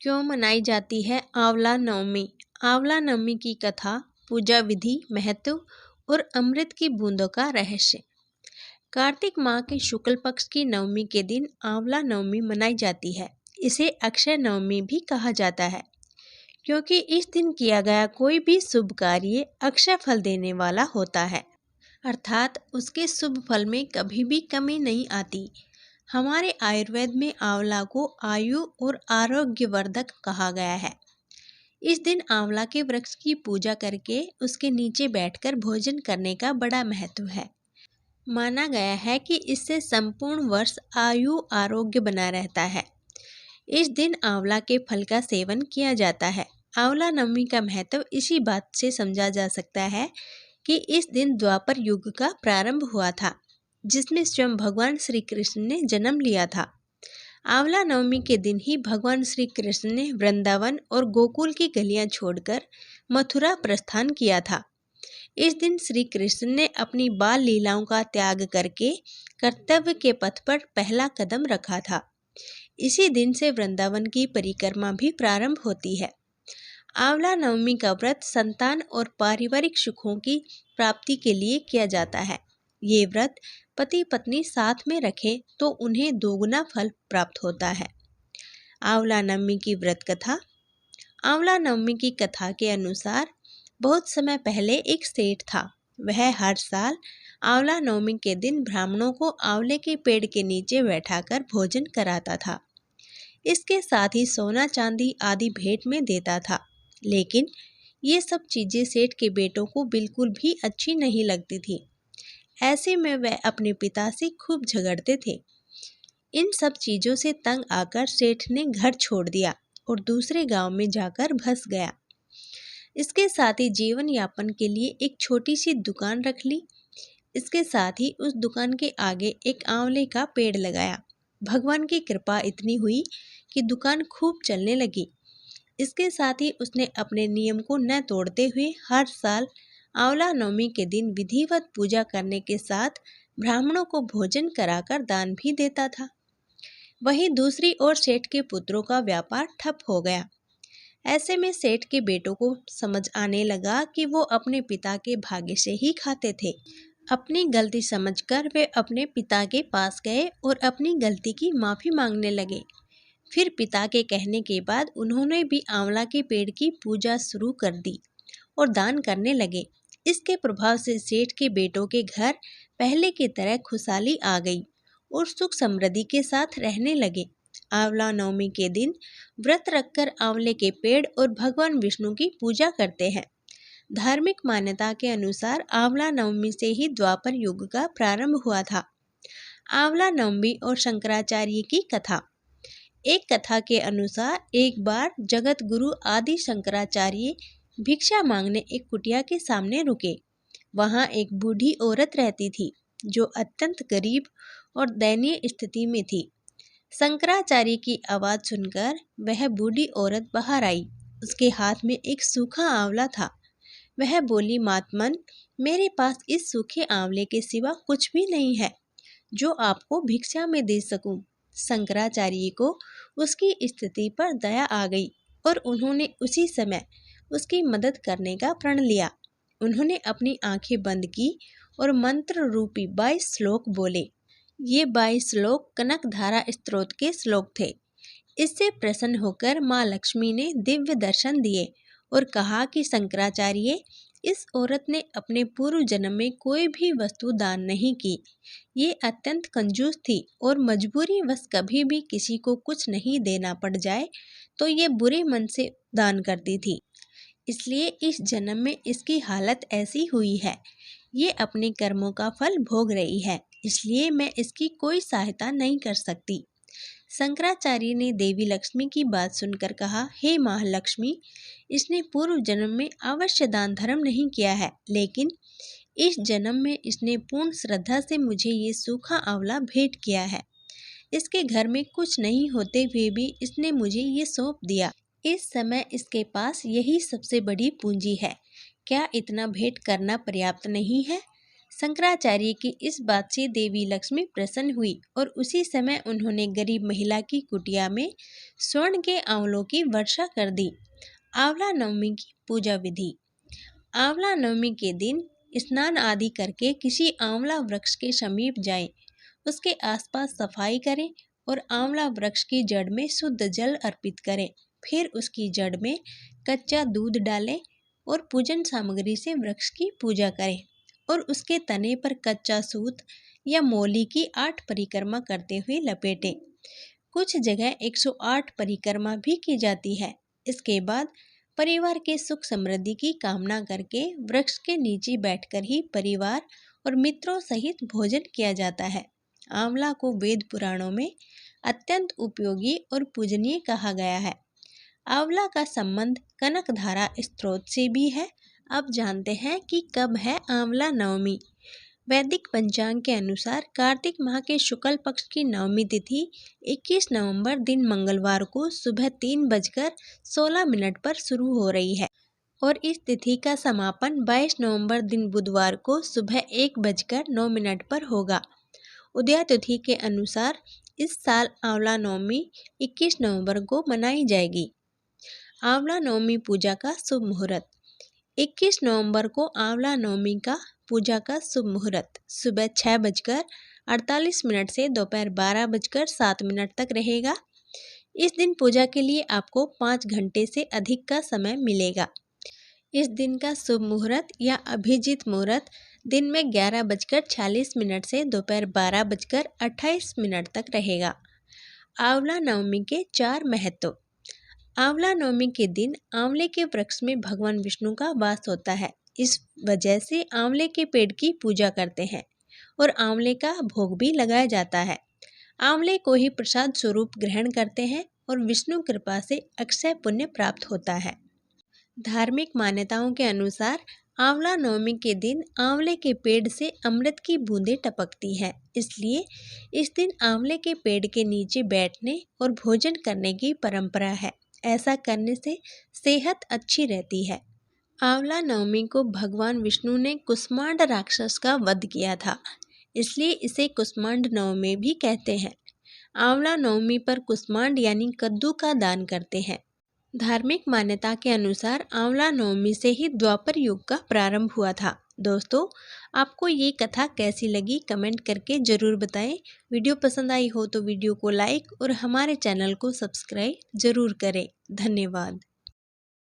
क्यों मनाई जाती है आंवला नवमी? आंवला नवमी की कथा, पूजा विधि, महत्व और अमृत की बूंदों का रहस्य। कार्तिक माह के शुक्ल पक्ष की नवमी के दिन आंवला नवमी मनाई जाती है। इसे अक्षय नवमी भी कहा जाता है, क्योंकि इस दिन किया गया कोई भी शुभ कार्य अक्षय फल देने वाला होता है, अर्थात उसके शुभ फल में कभी भी कमी नहीं आती। हमारे आयुर्वेद में आंवला को आयु और आरोग्यवर्धक कहा गया है। इस दिन आंवला के वृक्ष की पूजा करके उसके नीचे बैठकर भोजन करने का बड़ा महत्व है। माना गया है कि इससे संपूर्ण वर्ष आयु आरोग्य बना रहता है। इस दिन आंवला के फल का सेवन किया जाता है। आंवला नवमी का महत्व इसी बात से समझा जा सकता है कि इस दिन द्वापर युग का प्रारंभ हुआ था, जिसमें स्वयं भगवान श्री कृष्ण ने जन्म लिया था। आंवला नवमी के दिन ही भगवान श्री कृष्ण ने वृंदावन और गोकुल की गलियां छोड़कर मथुरा प्रस्थान किया था। इस दिन श्री कृष्ण ने अपनी बाल लीलाओं का त्याग करके कर्तव्य के पथ पर पहला कदम रखा था। इसी दिन से वृंदावन की परिक्रमा भी प्रारंभ होती है। आंवला नवमी का व्रत संतान और पारिवारिक सुखों की प्राप्ति के लिए किया जाता है। ये व्रत पति पत्नी साथ में रखें तो उन्हें दोगुना फल प्राप्त होता है। आंवला नवमी की व्रत कथा। आंवला नवमी की कथा के अनुसार बहुत समय पहले एक सेठ था। वह हर साल आंवला नवमी के दिन ब्राह्मणों को आंवले के पेड़ के नीचे बैठाकर भोजन कराता था। इसके साथ ही सोना चांदी आदि भेंट में देता था। लेकिन ये सब चीजें सेठ के बेटों को बिल्कुल भी अच्छी नहीं लगती थी। ऐसे में वह अपने पिता से खूब झगड़ते थे। इन सब चीजों से तंग आकर सेठ ने घर छोड़ दिया और दूसरे गांव में जाकर बस गया। इसके साथ ही जीवन यापन के लिए एक छोटी सी दुकान रख ली। इसके साथ ही उस दुकान के आगे एक आंवले का पेड़ लगाया। भगवान की कृपा इतनी हुई कि दुकान खूब चलने लगी। इसके साथ ही उसने अपने नियम को न तोड़ते हुए हर साल आंवला नवमी के दिन विधिवत पूजा करने के साथ ब्राह्मणों को भोजन कराकर दान भी देता था। वहीं दूसरी ओर सेठ के पुत्रों का व्यापार ठप हो गया। ऐसे में सेठ के बेटों को समझ आने लगा कि वो अपने पिता के भाग्य से ही खाते थे। अपनी गलती समझकर वे अपने पिता के पास गए और अपनी गलती की माफ़ी मांगने लगे। फिर पिता के कहने के बाद उन्होंने भी आंवला के पेड़ की पूजा शुरू कर दी और दान करने लगे। इसके प्रभाव से सेठ के बेटों के घर पहले की तरह खुशहाली आ गई और सुख समृद्धि के साथ रहने लगे। आंवला नवमी के दिन व्रत रखकर आंवले के पेड़ और भगवान विष्णु की पूजा करते हैं। धार्मिक मान्यता के अनुसार आंवला नवमी से ही द्वापर युग का प्रारंभ हुआ था। आंवला नवमी और शंकराचार्य की कथा। एक कथा के अनुसार एक बार जगत गुरु आदि शंकराचार्य भिक्षा मांगने एक कुटिया के सामने रुके। वहां एक बूढ़ी औरत रहती थी जो अत्यंत गरीब और दयनीय स्थिति में थी। शंकराचार्य की आवाज सुनकर वह बूढ़ी औरत बाहर आई। उसके हाथ में एक सूखा आंवला था। वह बोली, महात्मन, मेरे पास इस सूखे आंवले के सिवा कुछ भी नहीं है जो आपको भिक्षा में दे सकूं। शंकराचार्य को उसकी स्थिति पर दया आ गई और उन्होंने उसी समय उसकी मदद करने का प्रण लिया। उन्होंने अपनी आंखें बंद की और मंत्र रूपी 22 श्लोक बोले। ये 22 श्लोक कनकधारा स्तोत्र के श्लोक थे। इससे प्रसन्न होकर माँ लक्ष्मी ने दिव्य दर्शन दिए और कहा कि शंकराचार्य, इस औरत ने अपने पूर्व जन्म में कोई भी वस्तु दान नहीं की। ये अत्यंत कंजूस थी और मजबूरी वश कभी भी किसी को कुछ नहीं देना पड़ जाए तो ये बुरे मन से दान करती थी। इसलिए इस जन्म में इसकी हालत ऐसी हुई है। ये अपने कर्मों का फल भोग रही है, इसलिए मैं इसकी कोई सहायता नहीं कर सकती। शंकराचार्य ने देवी लक्ष्मी की बात सुनकर कहा, हे महालक्ष्मी, इसने पूर्व जन्म में अवश्य दान धर्म नहीं किया है, लेकिन इस जन्म में इसने पूर्ण श्रद्धा से मुझे ये सूखा आंवला भेंट किया है। इसके घर में कुछ नहीं होते हुए भी इसने मुझे ये सौंप दिया। इस समय इसके पास यही सबसे बड़ी पूंजी है। क्या इतना भेंट करना पर्याप्त नहीं है? शंकराचार्य की इस बात से देवी लक्ष्मी प्रसन्न हुई और उसी समय उन्होंने गरीब महिला की कुटिया में स्वर्ण के आंवलों की वर्षा कर दी। आंवला नवमी की पूजा विधि। आंवला नवमी के दिन स्नान आदि करके किसी आंवला वृक्ष के समीप जाएं, उसके आसपास सफाई करें और आंवला वृक्ष की जड़ में शुद्ध जल अर्पित करें। फिर उसकी जड़ में कच्चा दूध डालें और पूजन सामग्री से वृक्ष की पूजा करें और उसके तने पर कच्चा सूत या मोली की 8 परिक्रमा करते हुए लपेटें। कुछ जगह 108 परिक्रमा भी की जाती है। इसके बाद परिवार के सुख समृद्धि की कामना करके वृक्ष के नीचे बैठकर ही परिवार और मित्रों सहित भोजन किया जाता है। आंवला को वेद पुराणों में अत्यंत उपयोगी और पूजनीय कहा गया है। आंवला का संबंध कनकधारा स्त्रोत से भी है। अब जानते हैं कि कब है आंवला नवमी। वैदिक पंचांग के अनुसार कार्तिक माह के शुक्ल पक्ष की नवमी तिथि 21 नवंबर दिन मंगलवार को सुबह 3:16 पर शुरू हो रही है और इस तिथि का समापन 22 नवंबर दिन बुधवार को सुबह 1:09 पर होगा। उदया तिथि के अनुसार इस साल आंवला नवमी 21 नवंबर को मनाई जाएगी। आंवला नवमी पूजा का शुभ मुहूर्त। 21 नवंबर को आंवला नवमी का पूजा का शुभ मुहूर्त सुबह 6:48 से दोपहर 12:07 तक रहेगा। इस दिन पूजा के लिए आपको 5 घंटे से अधिक का समय मिलेगा। इस दिन का शुभ मुहूर्त या अभिजीत मुहूर्त दिन में 11:46 से दोपहर 12:28 तक रहेगा। आंवला नवमी के 4 महत्व। आंवला नवमी के दिन आंवले के वृक्ष में भगवान विष्णु का वास होता है। इस वजह से आंवले के पेड़ की पूजा करते हैं और आंवले का भोग भी लगाया जाता है। आंवले को ही प्रसाद स्वरूप ग्रहण करते हैं और विष्णु कृपा से अक्षय पुण्य प्राप्त होता है। धार्मिक मान्यताओं के अनुसार आंवला नवमी के दिन आंवले के पेड़ से अमृत की बूंदें टपकती हैं। इसलिए इस दिन आंवले के पेड़ के नीचे बैठने और भोजन करने की परंपरा है। ऐसा करने से सेहत अच्छी रहती है। आंवला नवमी को भगवान विष्णु ने कुष्मांड राक्षस का वध किया था, इसलिए इसे कुष्मांड नवमी भी कहते हैं। आंवला नवमी पर कुष्मांड यानी कद्दू का दान करते हैं। धार्मिक मान्यता के अनुसार आंवला नवमी से ही द्वापर युग का प्रारंभ हुआ था। दोस्तों, आपको ये कथा कैसी लगी कमेंट करके ज़रूर बताएं। वीडियो पसंद आई हो तो वीडियो को लाइक और हमारे चैनल को सब्सक्राइब ज़रूर करें। धन्यवाद।